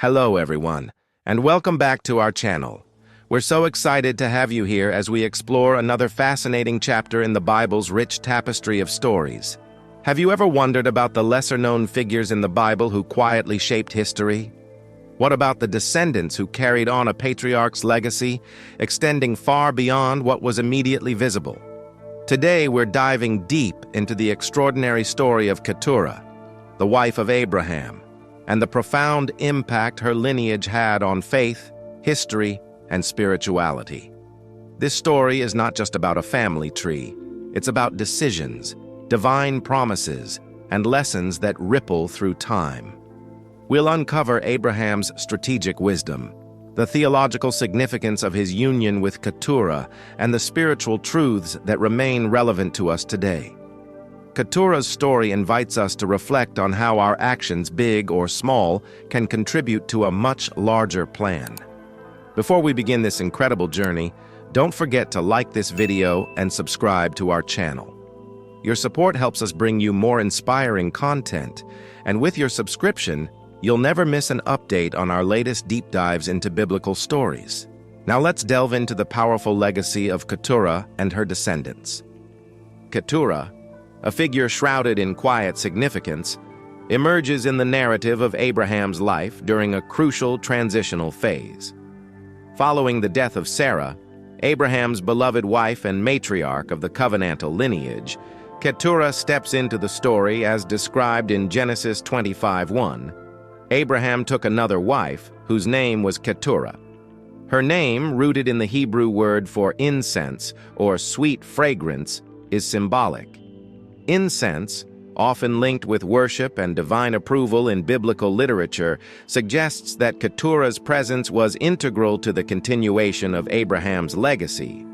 Hello everyone, and welcome back to our channel. We're so excited to have you here as we explore another fascinating chapter in the Bible's rich tapestry of stories. Have you ever wondered about the lesser-known figures in the Bible who quietly shaped history? What about the descendants who carried on a patriarch's legacy, extending far beyond what was immediately visible? Today we're diving deep into the extraordinary story of Keturah, the wife of Abraham, and the profound impact her lineage had on faith, history, and spirituality. This story is not just about a family tree. It's about decisions, divine promises, and lessons that ripple through time. We'll uncover Abraham's strategic wisdom, the theological significance of his union with Keturah, and the spiritual truths that remain relevant to us today. Keturah's story invites us to reflect on how our actions, big or small, can contribute to a much larger plan. Before we begin this incredible journey, don't forget to like this video and subscribe to our channel. Your support helps us bring you more inspiring content, and with your subscription, you'll never miss an update on our latest deep dives into biblical stories. Now let's delve into the powerful legacy of Keturah and her descendants. Keturah, a figure shrouded in quiet significance, emerges in the narrative of Abraham's life during a crucial transitional phase. Following the death of Sarah, Abraham's beloved wife and matriarch of the covenantal lineage, Keturah steps into the story as described in Genesis 25:1. Abraham took another wife, whose name was Keturah. Her name, rooted in the Hebrew word for incense or sweet fragrance, is symbolic. Incense, often linked with worship and divine approval in biblical literature, suggests that Keturah's presence was integral to the continuation of Abraham's legacy.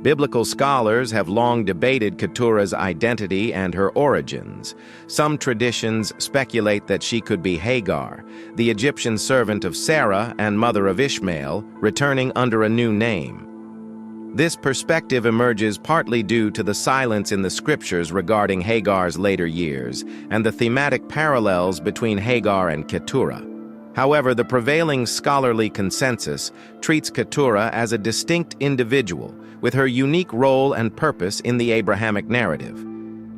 Biblical scholars have long debated Keturah's identity and her origins. Some traditions speculate that she could be Hagar, the Egyptian servant of Sarah and mother of Ishmael, returning under a new name. This perspective emerges partly due to the silence in the scriptures regarding Hagar's later years and the thematic parallels between Hagar and Keturah. However, the prevailing scholarly consensus treats Keturah as a distinct individual with her unique role and purpose in the Abrahamic narrative.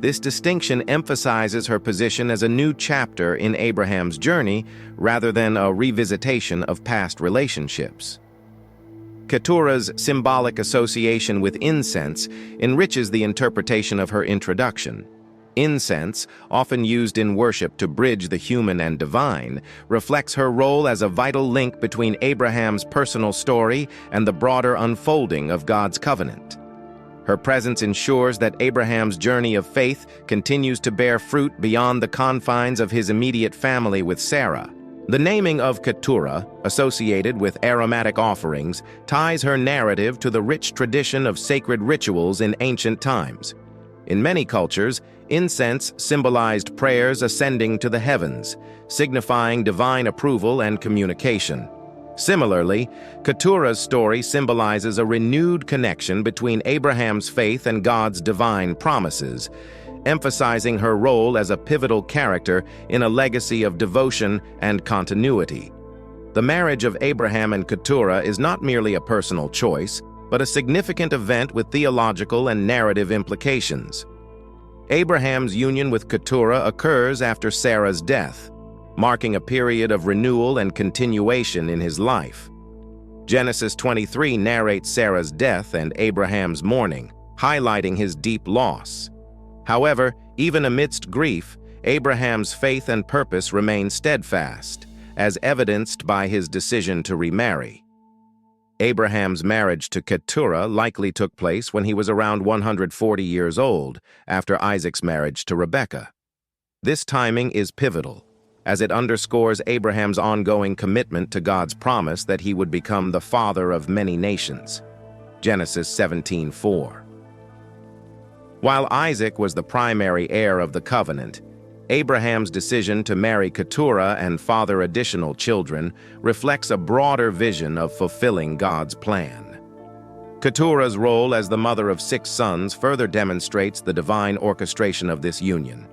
This distinction emphasizes her position as a new chapter in Abraham's journey rather than a revisitation of past relationships. Keturah's symbolic association with incense enriches the interpretation of her introduction. Incense, often used in worship to bridge the human and divine, reflects her role as a vital link between Abraham's personal story and the broader unfolding of God's covenant. Her presence ensures that Abraham's journey of faith continues to bear fruit beyond the confines of his immediate family with Sarah. The naming of Keturah, associated with aromatic offerings, ties her narrative to the rich tradition of sacred rituals in ancient times. In many cultures, incense symbolized prayers ascending to the heavens, signifying divine approval and communication. Similarly, Keturah's story symbolizes a renewed connection between Abraham's faith and God's divine promises, emphasizing her role as a pivotal character in a legacy of devotion and continuity. The marriage of Abraham and Keturah is not merely a personal choice, but a significant event with theological and narrative implications. Abraham's union with Keturah occurs after Sarah's death, marking a period of renewal and continuation in his life. Genesis 23 narrates Sarah's death and Abraham's mourning, highlighting his deep loss. However, even amidst grief, Abraham's faith and purpose remain steadfast, as evidenced by his decision to remarry. Abraham's marriage to Keturah likely took place when he was around 140 years old, after Isaac's marriage to Rebekah. This timing is pivotal, as it underscores Abraham's ongoing commitment to God's promise that he would become the father of many nations. Genesis 17:4. While Isaac was the primary heir of the covenant, Abraham's decision to marry Keturah and father additional children reflects a broader vision of fulfilling God's plan. Keturah's role as the mother of 6 sons further demonstrates the divine orchestration of this union.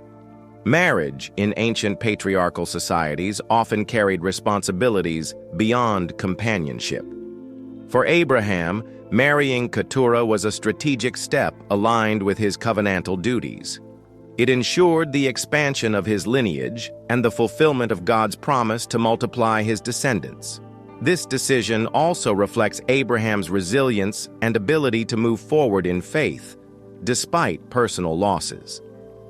Marriage in ancient patriarchal societies often carried responsibilities beyond companionship. For Abraham, marrying Keturah was a strategic step aligned with his covenantal duties. It ensured the expansion of his lineage and the fulfillment of God's promise to multiply his descendants. This decision also reflects Abraham's resilience and ability to move forward in faith, despite personal losses.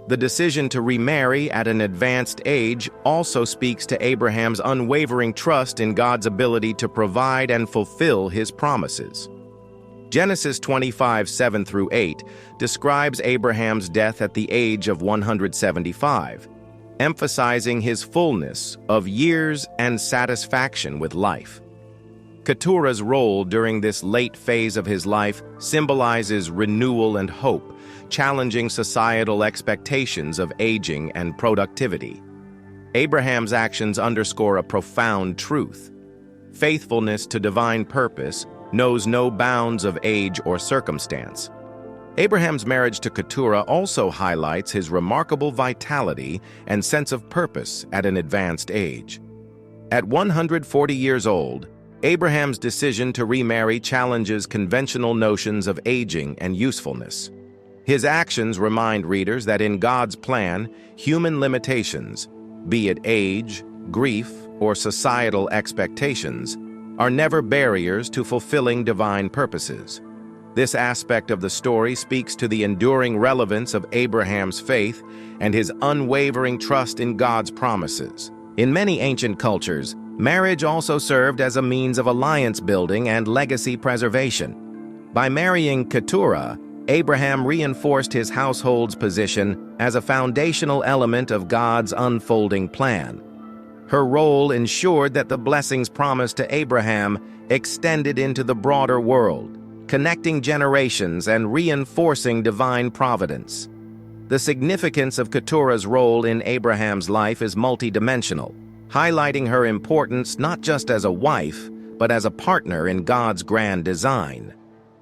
The decision to remarry at an advanced age also speaks to Abraham's unwavering trust in God's ability to provide and fulfill his promises. Genesis 25:7-8 describes Abraham's death at the age of 175, emphasizing his fullness of years and satisfaction with life. Keturah's role during this late phase of his life symbolizes renewal and hope, challenging societal expectations of aging and productivity. Abraham's actions underscore a profound truth. Faithfulness to divine purpose knows no bounds of age or circumstance. Abraham's marriage to Keturah also highlights his remarkable vitality and sense of purpose at an advanced age. At 140 years old, Abraham's decision to remarry challenges conventional notions of aging and usefulness. His actions remind readers that in God's plan, human limitations, be it age, grief, or societal expectations, are never barriers to fulfilling divine purposes. This aspect of the story speaks to the enduring relevance of Abraham's faith and his unwavering trust in God's promises. In many ancient cultures, marriage also served as a means of alliance building and legacy preservation. By marrying Keturah, Abraham reinforced his household's position as a foundational element of God's unfolding plan. Her role ensured that the blessings promised to Abraham extended into the broader world, connecting generations and reinforcing divine providence. The significance of Keturah's role in Abraham's life is multidimensional, highlighting her importance not just as a wife, but as a partner in God's grand design.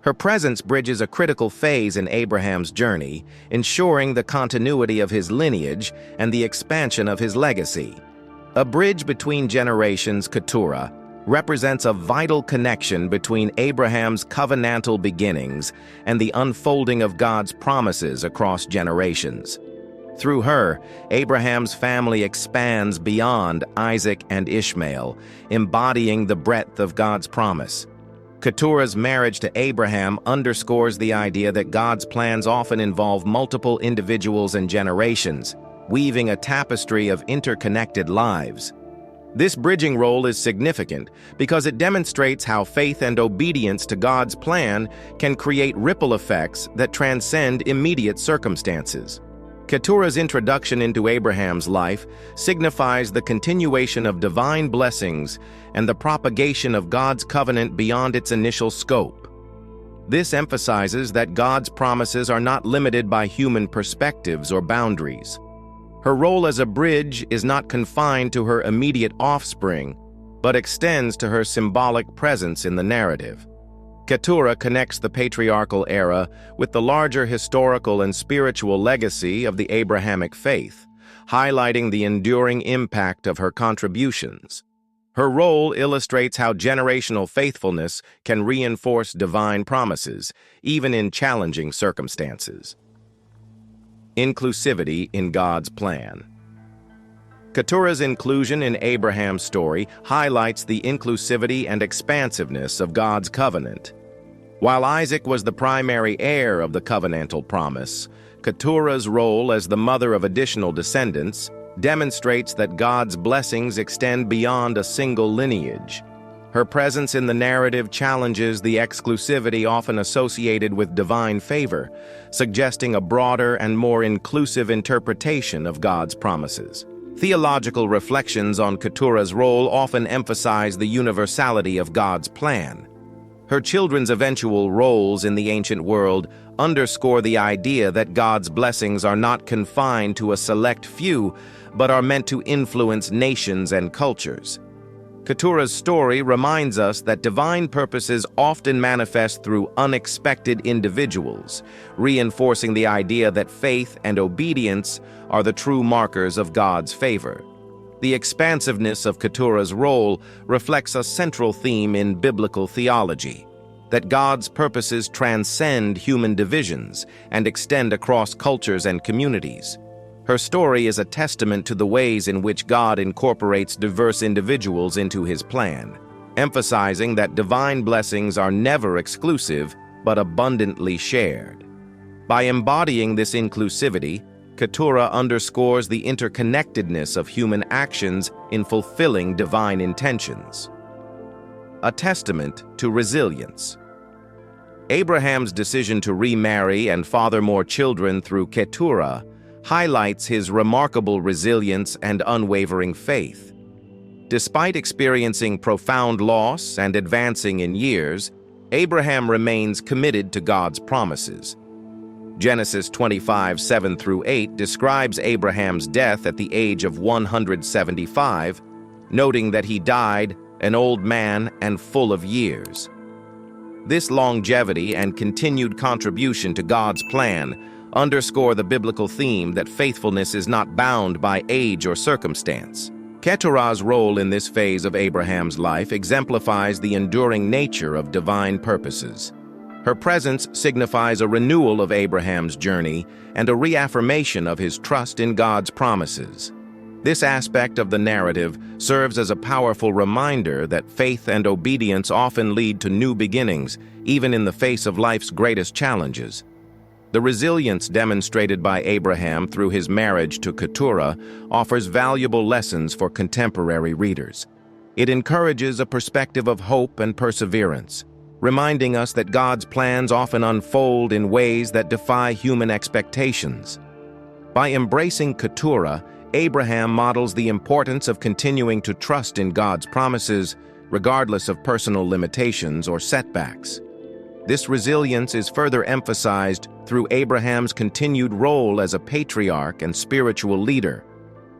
Her presence bridges a critical phase in Abraham's journey, ensuring the continuity of his lineage and the expansion of his legacy. A bridge between generations, Keturah represents a vital connection between Abraham's covenantal beginnings and the unfolding of God's promises across generations. Through her, Abraham's family expands beyond Isaac and Ishmael, embodying the breadth of God's promise. Keturah's marriage to Abraham underscores the idea that God's plans often involve multiple individuals and generations, weaving a tapestry of interconnected lives. This bridging role is significant because it demonstrates how faith and obedience to God's plan can create ripple effects that transcend immediate circumstances. Keturah's introduction into Abraham's life signifies the continuation of divine blessings and the propagation of God's covenant beyond its initial scope. This emphasizes that God's promises are not limited by human perspectives or boundaries. Her role as a bridge is not confined to her immediate offspring, but extends to her symbolic presence in the narrative. Keturah connects the patriarchal era with the larger historical and spiritual legacy of the Abrahamic faith, highlighting the enduring impact of her contributions. Her role illustrates how generational faithfulness can reinforce divine promises, even in challenging circumstances. Inclusivity in God's plan. Keturah's inclusion in Abraham's story highlights the inclusivity and expansiveness of God's covenant. While Isaac was the primary heir of the covenantal promise, Keturah's role as the mother of additional descendants demonstrates that God's blessings extend beyond a single lineage. Her presence in the narrative challenges the exclusivity often associated with divine favor, suggesting a broader and more inclusive interpretation of God's promises. Theological reflections on Keturah's role often emphasize the universality of God's plan. Her children's eventual roles in the ancient world underscore the idea that God's blessings are not confined to a select few, but are meant to influence nations and cultures. Keturah's story reminds us that divine purposes often manifest through unexpected individuals, reinforcing the idea that faith and obedience are the true markers of God's favor. The expansiveness of Keturah's role reflects a central theme in biblical theology, that God's purposes transcend human divisions and extend across cultures and communities. Her story is a testament to the ways in which God incorporates diverse individuals into his plan, emphasizing that divine blessings are never exclusive but abundantly shared. By embodying this inclusivity, Keturah underscores the interconnectedness of human actions in fulfilling divine intentions. A testament to resilience. Abraham's decision to remarry and father more children through Keturah highlights his remarkable resilience and unwavering faith. Despite experiencing profound loss and advancing in years, Abraham remains committed to God's promises. Genesis 25:7-8 describes Abraham's death at the age of 175, noting that he died an old man and full of years. This longevity and continued contribution to God's plan underscore the biblical theme that faithfulness is not bound by age or circumstance. Keturah's role in this phase of Abraham's life exemplifies the enduring nature of divine purposes. Her presence signifies a renewal of Abraham's journey and a reaffirmation of his trust in God's promises. This aspect of the narrative serves as a powerful reminder that faith and obedience often lead to new beginnings, even in the face of life's greatest challenges. The resilience demonstrated by Abraham through his marriage to Keturah offers valuable lessons for contemporary readers. It encourages a perspective of hope and perseverance, reminding us that God's plans often unfold in ways that defy human expectations. By embracing Keturah, Abraham models the importance of continuing to trust in God's promises, regardless of personal limitations or setbacks. This resilience is further emphasized through Abraham's continued role as a patriarch and spiritual leader.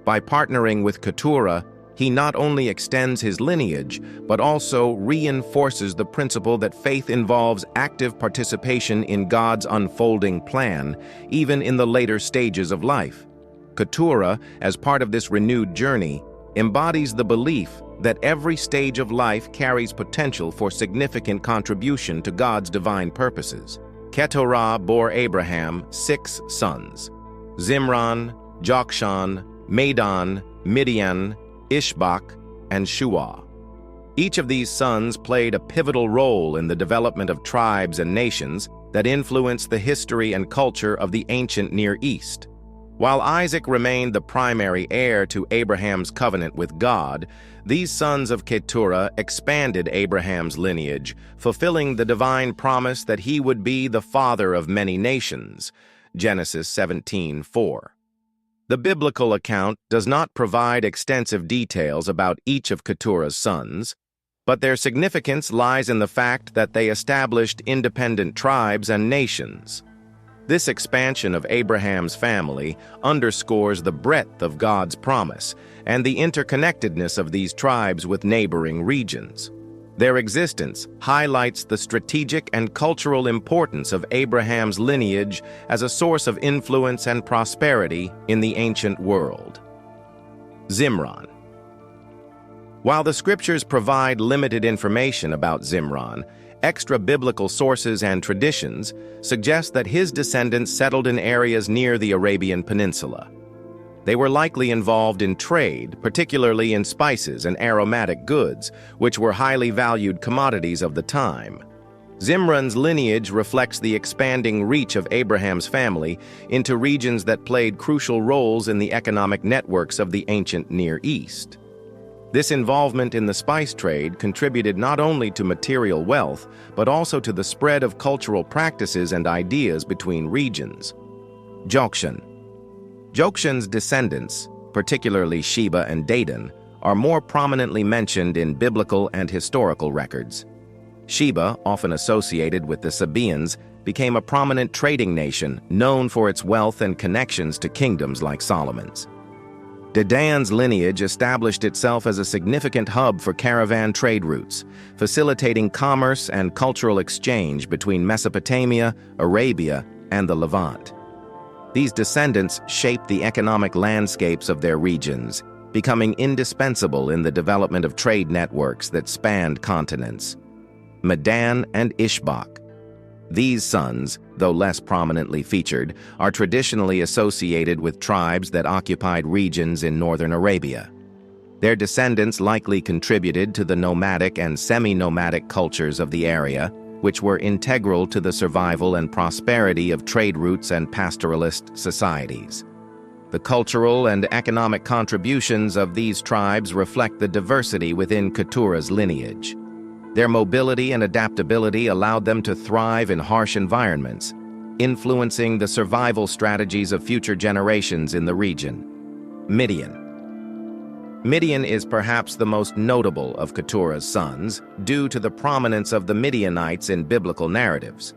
By partnering with Keturah, he not only extends his lineage, but also reinforces the principle that faith involves active participation in God's unfolding plan, even in the later stages of life. Keturah, as part of this renewed journey, embodies the belief that every stage of life carries potential for significant contribution to God's divine purposes. Keturah bore Abraham 6 sons: Zimran, Jokshan, Medan, Midian, Ishbak, and Shuah. Each of these sons played a pivotal role in the development of tribes and nations that influenced the history and culture of the ancient Near East. While Isaac remained the primary heir to Abraham's covenant with God, these sons of Keturah expanded Abraham's lineage, fulfilling the divine promise that he would be the father of many nations. Genesis 17:4. The biblical account does not provide extensive details about each of Keturah's sons, but their significance lies in the fact that they established independent tribes and nations. This expansion of Abraham's family underscores the breadth of God's promise and the interconnectedness of these tribes with neighboring regions. Their existence highlights the strategic and cultural importance of Abraham's lineage as a source of influence and prosperity in the ancient world. Zimran. While the scriptures provide limited information about Zimran, extra-biblical sources and traditions suggest that his descendants settled in areas near the Arabian Peninsula. They were likely involved in trade, particularly in spices and aromatic goods, which were highly valued commodities of the time. Zimran's lineage reflects the expanding reach of Abraham's family into regions that played crucial roles in the economic networks of the ancient Near East. This involvement in the spice trade contributed not only to material wealth, but also to the spread of cultural practices and ideas between regions. Jokshan. Jokshan's descendants, particularly Sheba and Dedan, are more prominently mentioned in biblical and historical records. Sheba, often associated with the Sabaeans, became a prominent trading nation known for its wealth and connections to kingdoms like Solomon's. Dedan's lineage established itself as a significant hub for caravan trade routes, facilitating commerce and cultural exchange between Mesopotamia, Arabia, and the Levant. These descendants shaped the economic landscapes of their regions, becoming indispensable in the development of trade networks that spanned continents. Medan and Ishbak. These sons, though less prominently featured, are traditionally associated with tribes that occupied regions in northern Arabia. Their descendants likely contributed to the nomadic and semi-nomadic cultures of the area, which were integral to the survival and prosperity of trade routes and pastoralist societies. The cultural and economic contributions of these tribes reflect the diversity within Keturah's lineage. Their mobility and adaptability allowed them to thrive in harsh environments, influencing the survival strategies of future generations in the region. Midian is perhaps the most notable of Keturah's sons, due to the prominence of the Midianites in biblical narratives.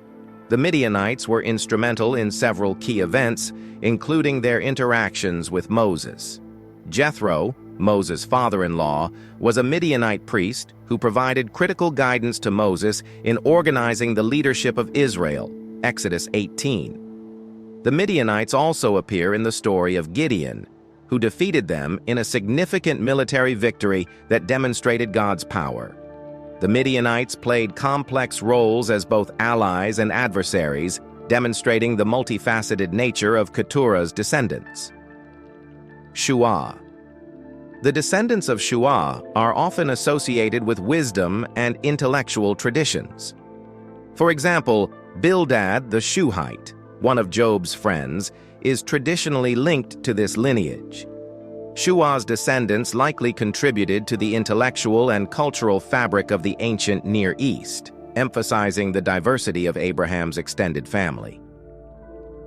The Midianites were instrumental in several key events, including their interactions with Moses. Jethro, Moses' father-in-law, was a Midianite priest who provided critical guidance to Moses in organizing the leadership of Israel, Exodus 18. The Midianites also appear in the story of Gideon, who defeated them in a significant military victory that demonstrated God's power. The Midianites played complex roles as both allies and adversaries, demonstrating the multifaceted nature of Keturah's descendants. Shuah. The descendants of Shuah are often associated with wisdom and intellectual traditions. For example, Bildad the Shuhite, one of Job's friends, is traditionally linked to this lineage. Shuah's descendants likely contributed to the intellectual and cultural fabric of the ancient Near East, emphasizing the diversity of Abraham's extended family.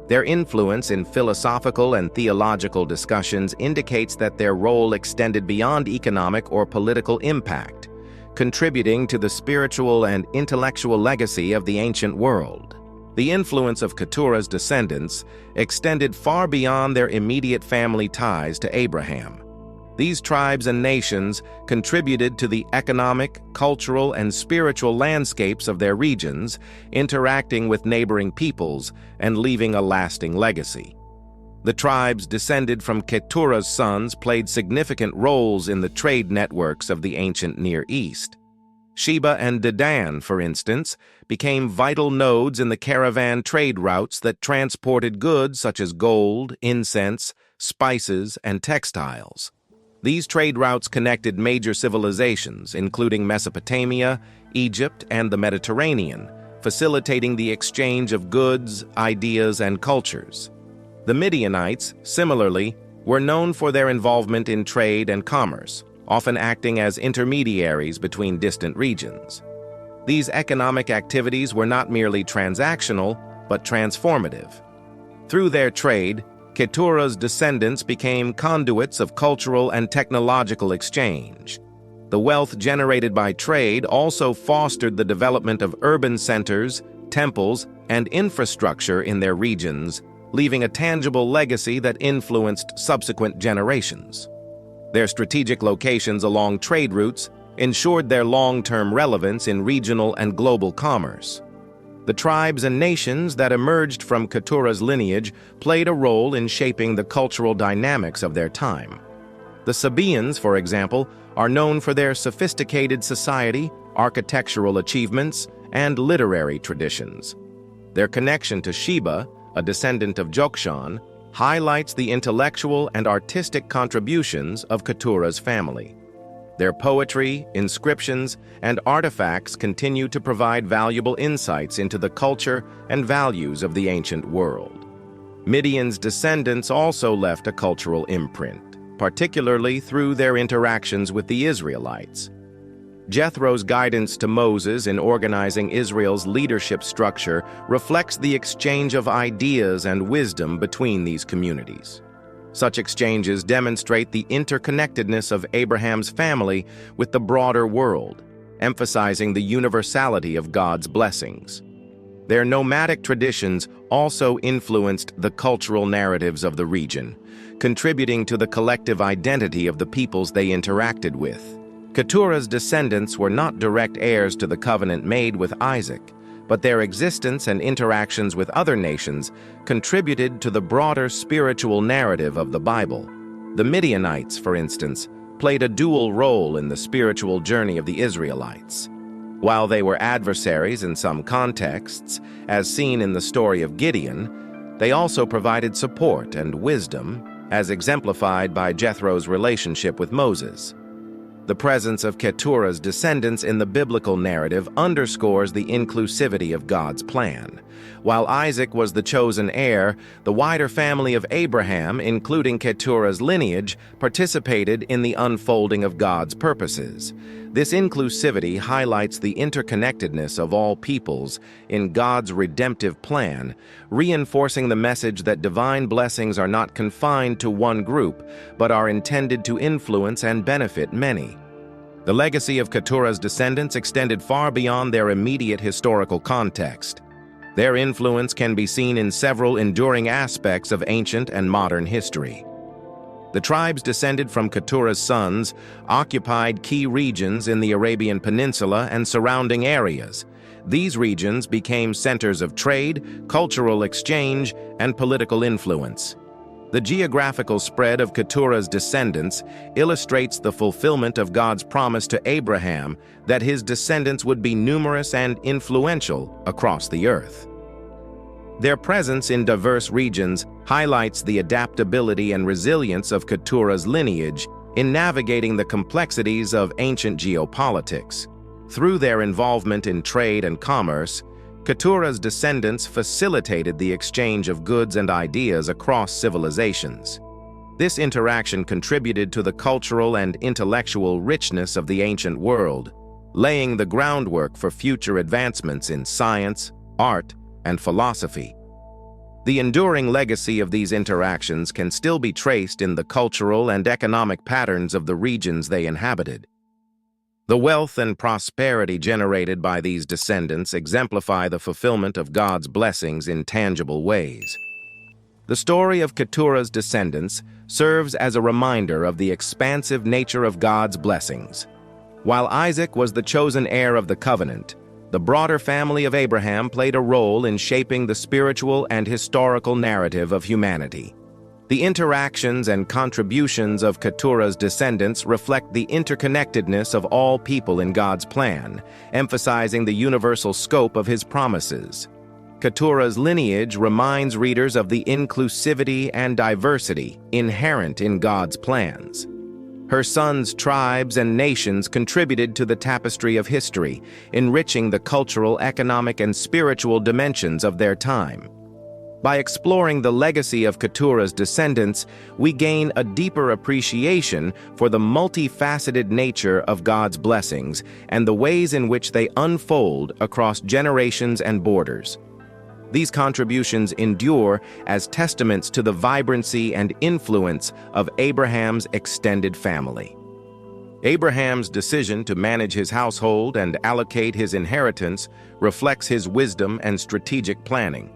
Their influence in philosophical and theological discussions indicates that their role extended beyond economic or political impact, contributing to the spiritual and intellectual legacy of the ancient world. The influence of Keturah's descendants extended far beyond their immediate family ties to Abraham. These tribes and nations contributed to the economic, cultural, and spiritual landscapes of their regions, interacting with neighboring peoples and leaving a lasting legacy. The tribes descended from Keturah's sons played significant roles in the trade networks of the ancient Near East. Sheba and Dedan, for instance, became vital nodes in the caravan trade routes that transported goods such as gold, incense, spices, and textiles. These trade routes connected major civilizations, including Mesopotamia, Egypt, and the Mediterranean, facilitating the exchange of goods, ideas, and cultures. The Midianites, similarly, were known for their involvement in trade and commerce, often acting as intermediaries between distant regions. These economic activities were not merely transactional, but transformative. Through their trade, Keturah's descendants became conduits of cultural and technological exchange. The wealth generated by trade also fostered the development of urban centers, temples, and infrastructure in their regions, leaving a tangible legacy that influenced subsequent generations. Their strategic locations along trade routes ensured their long-term relevance in regional and global commerce. The tribes and nations that emerged from Keturah's lineage played a role in shaping the cultural dynamics of their time. The Sabaeans, for example, are known for their sophisticated society, architectural achievements, and literary traditions. Their connection to Sheba, a descendant of Jokshan, highlights the intellectual and artistic contributions of Keturah's family. Their poetry, inscriptions, and artifacts continue to provide valuable insights into the culture and values of the ancient world. Midian's descendants also left a cultural imprint, particularly through their interactions with the Israelites. Jethro's guidance to Moses in organizing Israel's leadership structure reflects the exchange of ideas and wisdom between these communities. Such exchanges demonstrate the interconnectedness of Abraham's family with the broader world, emphasizing the universality of God's blessings. Their nomadic traditions also influenced the cultural narratives of the region, contributing to the collective identity of the peoples they interacted with. Keturah's descendants were not direct heirs to the covenant made with Isaac, but their existence and interactions with other nations contributed to the broader spiritual narrative of the Bible. The Midianites, for instance, played a dual role in the spiritual journey of the Israelites. While they were adversaries in some contexts, as seen in the story of Gideon, they also provided support and wisdom, as exemplified by Jethro's relationship with Moses. The presence of Keturah's descendants in the biblical narrative underscores the inclusivity of God's plan. While Isaac was the chosen heir, the wider family of Abraham, including Keturah's lineage, participated in the unfolding of God's purposes. This inclusivity highlights the interconnectedness of all peoples in God's redemptive plan, reinforcing the message that divine blessings are not confined to one group, but are intended to influence and benefit many. The legacy of Keturah's descendants extended far beyond their immediate historical context. Their influence can be seen in several enduring aspects of ancient and modern history. The tribes descended from Keturah's sons occupied key regions in the Arabian Peninsula and surrounding areas. These regions became centers of trade, cultural exchange, and political influence. The geographical spread of Keturah's descendants illustrates the fulfillment of God's promise to Abraham that his descendants would be numerous and influential across the earth. Their presence in diverse regions highlights the adaptability and resilience of Keturah's lineage in navigating the complexities of ancient geopolitics. Through their involvement in trade and commerce, Keturah's descendants facilitated the exchange of goods and ideas across civilizations. This interaction contributed to the cultural and intellectual richness of the ancient world, laying the groundwork for future advancements in science, art, and philosophy. The enduring legacy of these interactions can still be traced in the cultural and economic patterns of the regions they inhabited. The wealth and prosperity generated by these descendants exemplify the fulfillment of God's blessings in tangible ways. The story of Keturah's descendants serves as a reminder of the expansive nature of God's blessings. While Isaac was the chosen heir of the covenant, the broader family of Abraham played a role in shaping the spiritual and historical narrative of humanity. The interactions and contributions of Keturah's descendants reflect the interconnectedness of all people in God's plan, emphasizing the universal scope of his promises. Keturah's lineage reminds readers of the inclusivity and diversity inherent in God's plans. Her sons' tribes and nations contributed to the tapestry of history, enriching the cultural, economic, and spiritual dimensions of their time. By exploring the legacy of Keturah's descendants, we gain a deeper appreciation for the multifaceted nature of God's blessings and the ways in which they unfold across generations and borders. These contributions endure as testaments to the vibrancy and influence of Abraham's extended family. Abraham's decision to manage his household and allocate his inheritance reflects his wisdom and strategic planning.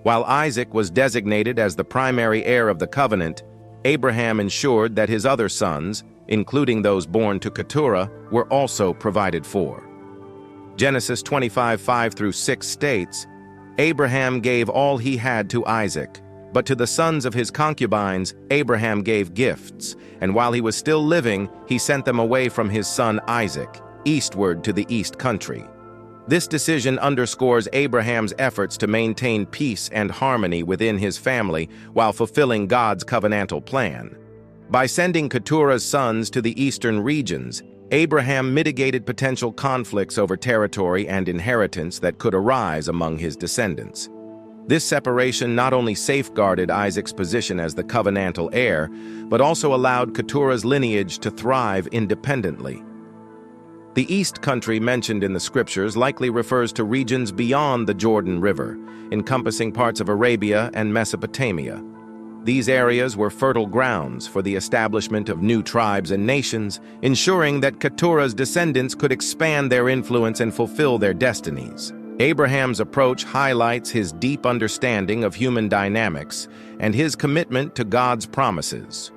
While Isaac was designated as the primary heir of the covenant, Abraham ensured that his other sons, including those born to Keturah, were also provided for. Genesis 25:5-6 states, Abraham gave all he had to Isaac, but to the sons of his concubines Abraham gave gifts, and while he was still living, he sent them away from his son Isaac, eastward to the east country. This decision underscores Abraham's efforts to maintain peace and harmony within his family while fulfilling God's covenantal plan. By sending Keturah's sons to the eastern regions, Abraham mitigated potential conflicts over territory and inheritance that could arise among his descendants. This separation not only safeguarded Isaac's position as the covenantal heir, but also allowed Keturah's lineage to thrive independently. The East Country mentioned in the scriptures likely refers to regions beyond the Jordan River, encompassing parts of Arabia and Mesopotamia. These areas were fertile grounds for the establishment of new tribes and nations, ensuring that Keturah's descendants could expand their influence and fulfill their destinies. Abraham's approach highlights his deep understanding of human dynamics and his commitment to God's promises.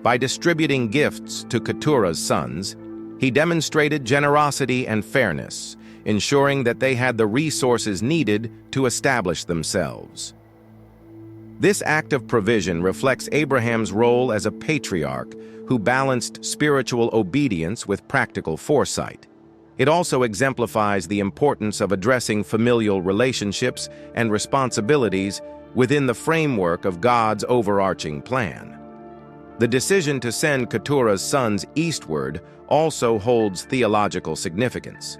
By distributing gifts to Keturah's sons, he demonstrated generosity and fairness, ensuring that they had the resources needed to establish themselves. This act of provision reflects Abraham's role as a patriarch who balanced spiritual obedience with practical foresight. It also exemplifies the importance of addressing familial relationships and responsibilities within the framework of God's overarching plan. The decision to send Keturah's sons eastward also holds theological significance.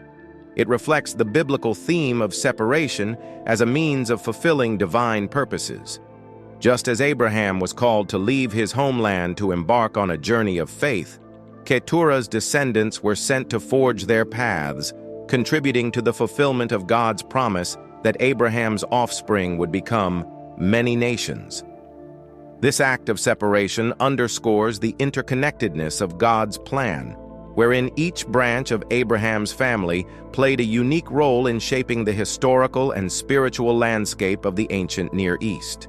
It reflects the biblical theme of separation as a means of fulfilling divine purposes. Just as Abraham was called to leave his homeland to embark on a journey of faith, Keturah's descendants were sent to forge their paths, contributing to the fulfillment of God's promise that Abraham's offspring would become many nations. This act of separation underscores the interconnectedness of God's plan, wherein each branch of Abraham's family played a unique role in shaping the historical and spiritual landscape of the ancient Near East.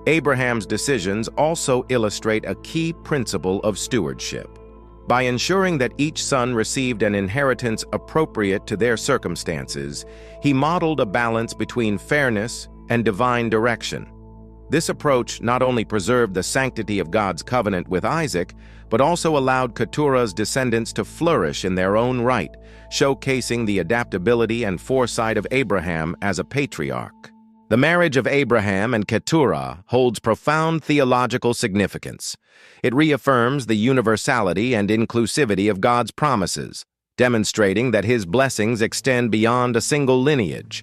Abraham's decisions also illustrate a key principle of stewardship. By ensuring that each son received an inheritance appropriate to their circumstances, he modeled a balance between fairness and divine direction. This approach not only preserved the sanctity of God's covenant with Isaac, but also allowed Keturah's descendants to flourish in their own right, showcasing the adaptability and foresight of Abraham as a patriarch. The marriage of Abraham and Keturah holds profound theological significance. It reaffirms the universality and inclusivity of God's promises, demonstrating that his blessings extend beyond a single lineage.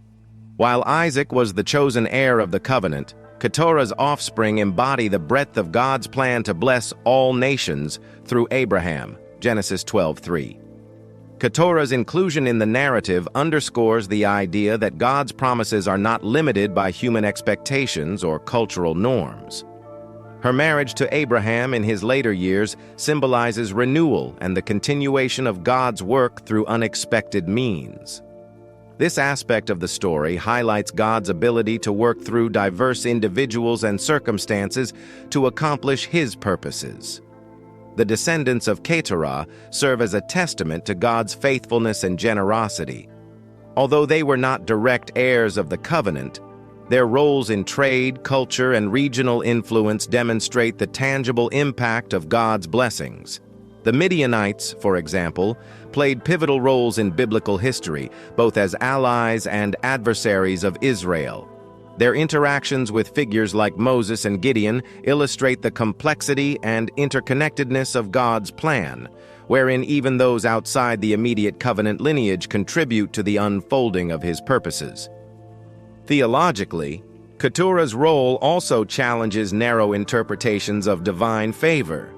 While Isaac was the chosen heir of the covenant, Keturah's offspring embody the breadth of God's plan to bless all nations through Abraham, Genesis 12:3. Keturah's inclusion in the narrative underscores the idea that God's promises are not limited by human expectations or cultural norms. Her marriage to Abraham in his later years symbolizes renewal and the continuation of God's work through unexpected means. This aspect of the story highlights God's ability to work through diverse individuals and circumstances to accomplish his purposes. The descendants of Keturah serve as a testament to God's faithfulness and generosity. Although they were not direct heirs of the covenant, their roles in trade, culture, and regional influence demonstrate the tangible impact of God's blessings. The Midianites, for example, played pivotal roles in biblical history, both as allies and adversaries of Israel. Their interactions with figures like Moses and Gideon illustrate the complexity and interconnectedness of God's plan, wherein even those outside the immediate covenant lineage contribute to the unfolding of his purposes. Theologically, Keturah's role also challenges narrow interpretations of divine favor.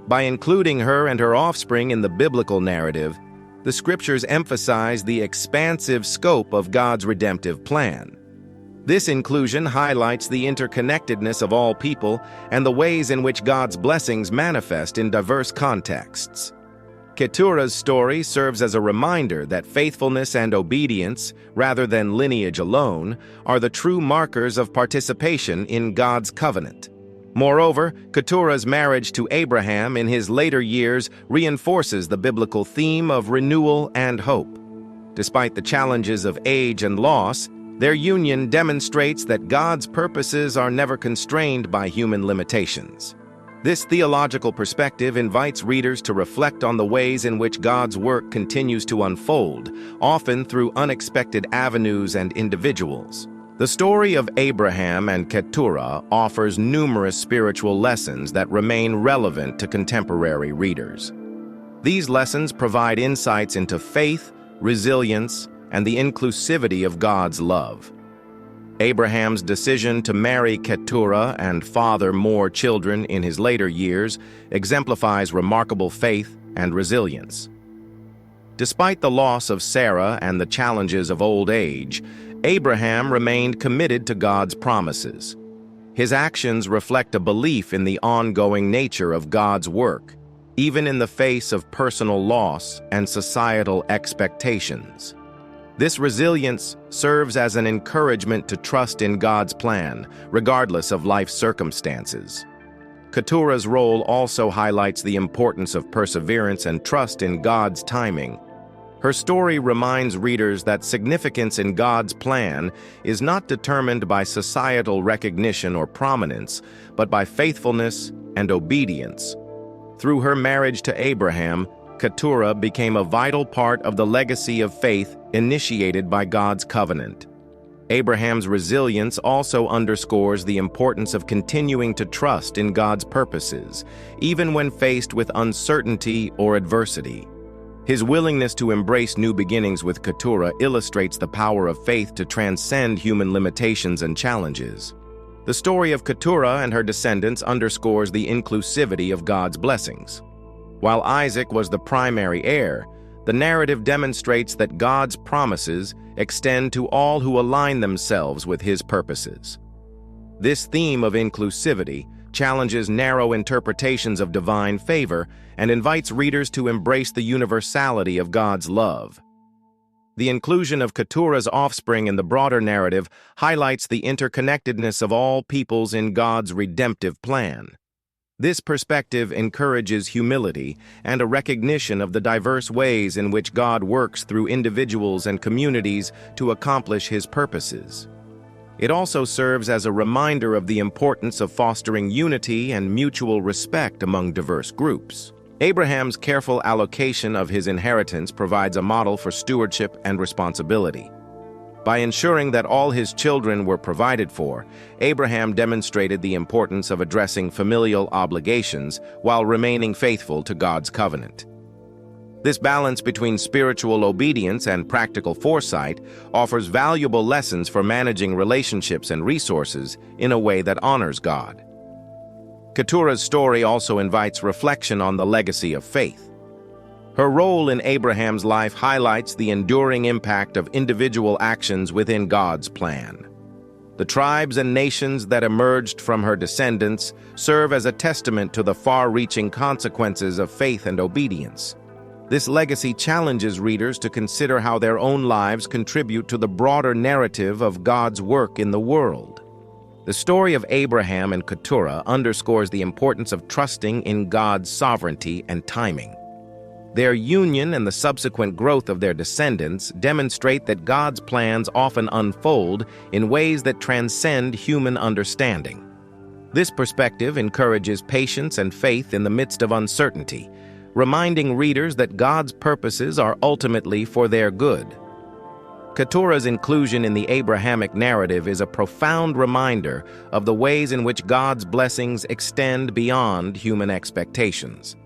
By including her and her offspring in the biblical narrative, the scriptures emphasize the expansive scope of God's redemptive plan. This inclusion highlights the interconnectedness of all people and the ways in which God's blessings manifest in diverse contexts. Keturah's story serves as a reminder that faithfulness and obedience, rather than lineage alone, are the true markers of participation in God's covenant. Moreover, Keturah's marriage to Abraham in his later years reinforces the biblical theme of renewal and hope. Despite the challenges of age and loss, their union demonstrates that God's purposes are never constrained by human limitations. This theological perspective invites readers to reflect on the ways in which God's work continues to unfold, often through unexpected avenues and individuals. The story of Abraham and Keturah offers numerous spiritual lessons that remain relevant to contemporary readers. These lessons provide insights into faith, resilience, and the inclusivity of God's love. Abraham's decision to marry Keturah and father more children in his later years exemplifies remarkable faith and resilience. Despite the loss of Sarah and the challenges of old age, Abraham remained committed to God's promises. His actions reflect a belief in the ongoing nature of God's work, even in the face of personal loss and societal expectations. This resilience serves as an encouragement to trust in God's plan, regardless of life's circumstances. Keturah's role also highlights the importance of perseverance and trust in God's timing. Her story reminds readers that significance in God's plan is not determined by societal recognition or prominence, but by faithfulness and obedience. Through her marriage to Abraham, Keturah became a vital part of the legacy of faith initiated by God's covenant. Abraham's resilience also underscores the importance of continuing to trust in God's purposes, even when faced with uncertainty or adversity. His willingness to embrace new beginnings with Keturah illustrates the power of faith to transcend human limitations and challenges. The story of Keturah and her descendants underscores the inclusivity of God's blessings. While Isaac was the primary heir, the narrative demonstrates that God's promises extend to all who align themselves with His purposes. This theme of inclusivity challenges narrow interpretations of divine favor and invites readers to embrace the universality of God's love. The inclusion of Keturah's offspring in the broader narrative highlights the interconnectedness of all peoples in God's redemptive plan. This perspective encourages humility and a recognition of the diverse ways in which God works through individuals and communities to accomplish His purposes. It also serves as a reminder of the importance of fostering unity and mutual respect among diverse groups. Abraham's careful allocation of his inheritance provides a model for stewardship and responsibility. By ensuring that all his children were provided for, Abraham demonstrated the importance of addressing familial obligations while remaining faithful to God's covenant. This balance between spiritual obedience and practical foresight offers valuable lessons for managing relationships and resources in a way that honors God. Keturah's story also invites reflection on the legacy of faith. Her role in Abraham's life highlights the enduring impact of individual actions within God's plan. The tribes and nations that emerged from her descendants serve as a testament to the far-reaching consequences of faith and obedience. This legacy challenges readers to consider how their own lives contribute to the broader narrative of God's work in the world. The story of Abraham and Keturah underscores the importance of trusting in God's sovereignty and timing. Their union and the subsequent growth of their descendants demonstrate that God's plans often unfold in ways that transcend human understanding. This perspective encourages patience and faith in the midst of uncertainty, reminding readers that God's purposes are ultimately for their good. Keturah's inclusion in the Abrahamic narrative is a profound reminder of the ways in which God's blessings extend beyond human expectations.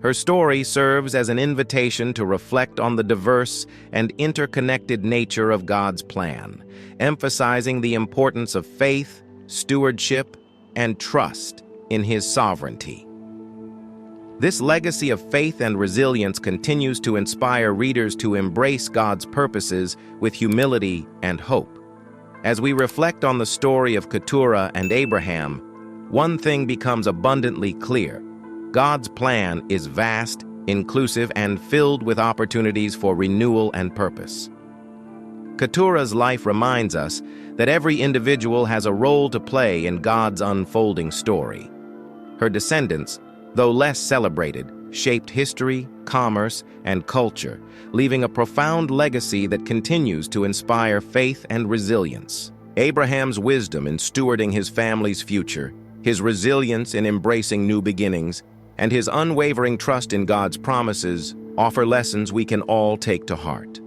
Her story serves as an invitation to reflect on the diverse and interconnected nature of God's plan, emphasizing the importance of faith, stewardship, and trust in His sovereignty. This legacy of faith and resilience continues to inspire readers to embrace God's purposes with humility and hope. As we reflect on the story of Keturah and Abraham, one thing becomes abundantly clear. God's plan is vast, inclusive, and filled with opportunities for renewal and purpose. Keturah's life reminds us that every individual has a role to play in God's unfolding story. Her descendants, though less celebrated, shaped history, commerce, and culture, leaving a profound legacy that continues to inspire faith and resilience. Abraham's wisdom in stewarding his family's future, his resilience in embracing new beginnings, and his unwavering trust in God's promises offer lessons we can all take to heart.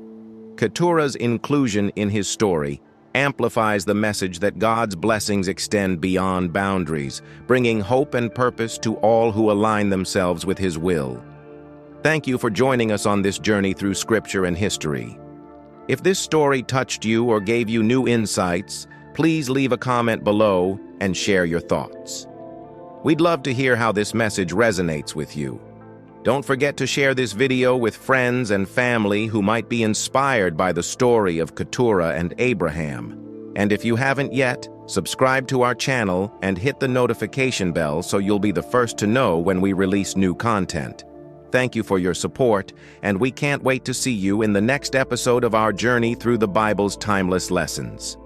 Keturah's inclusion in his story amplifies the message that God's blessings extend beyond boundaries, bringing hope and purpose to all who align themselves with His will. Thank you for joining us on this journey through Scripture and history. If this story touched you or gave you new insights, please leave a comment below and share your thoughts. We'd love to hear how this message resonates with you. Don't forget to share this video with friends and family who might be inspired by the story of Keturah and Abraham. And if you haven't yet, subscribe to our channel and hit the notification bell so you'll be the first to know when we release new content. thank you for your support, and we can't wait to see you in the next episode of our journey through the Bible's timeless lessons.